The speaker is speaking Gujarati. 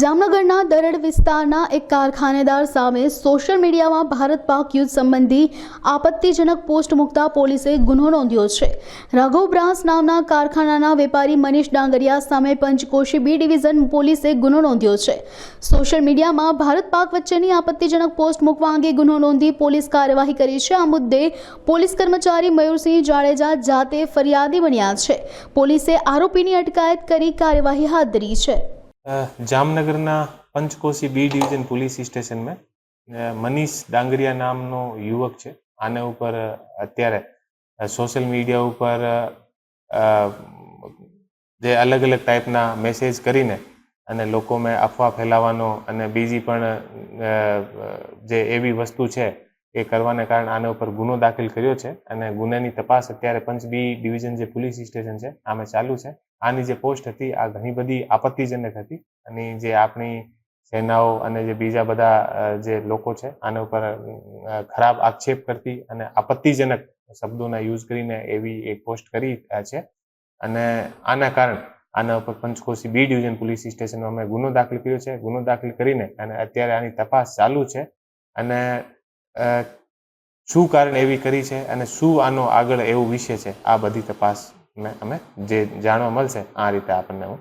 જામનગરના દરડ વિસ્તારના એક કારખાનેદાર સામે સોશિયલ મીડિયામાં ભારત પાક યુદ્ધ સંબંધી આપત્તિજનક પોસ્ટ મૂકતા પોલીસે ગુનો નોંધ્યો છે। રાઘવ બ્રાસ નામના કારખાનાના વેપારી મનીષ ડાંગરિયા સામે પંચકોશી બી ડિવિઝન પોલીસે ગુનો નોંધ્યો છે। સોશિયલ મીડિયામાં ભારત પાક વચ્ચેની આપત્તિજનક પોસ્ટ મૂકવા અંગે ગુનો નોંધી પોલીસ કાર્યવાહી કરી છે। આ મુદ્દે પોલીસ કર્મચારી મયુરસિંહ જાડેજા જાતે ફરિયાદી બન્યા છે। પોલીસે આરોપીની અટકાયત કરી કાર્યવાही हाथ धरी है। जामनगरना Panchkoshi B division police station में मनीष डांगरिया नामनो युवक है। आने ऊपर अत्यारे सोशल मीडिया ऊपर जे अलग अलग टाइपना मैसेज करीने अने लोको में अफवा फैलावानो अने बीजी पण जे एवी वस्तु है એ કરવાને કારણે આના ઉપર ગુનો દાખલ કર્યો છે અને ગુનાની તપાસ અત્યારે પંચ બી ડિવિઝન જે પોલીસ સ્ટેશન છે આમે ચાલુ છે। આની જે પોસ્ટ હતી આ ઘણી બધી આપત્તિજનક હતી અને જે આપણી સેનાઓ અને જે બીજા બધા જે લોકો છે આના ઉપર ખરાબ આક્ષેપ કરતી અને આપત્તિજનક શબ્દોના યુઝ કરીને એવી એક પોસ્ટ કરી છે અને આના કારણે આના ઉપર પંચકોશી બી ડિવિઝન પોલીસ સ્ટેશનમાં અમે ગુનો દાખલ કર્યો છે। ગુનો દાખલ કરીને અને અત્યારે આની તપાસ ચાલુ છે અને શું કારણ એવી કરી છે અને શું આનો આગળ એવું વિષય છે આ બધી તપાસ અમે જે જાણવા મળશે આ રીતે આપણને હું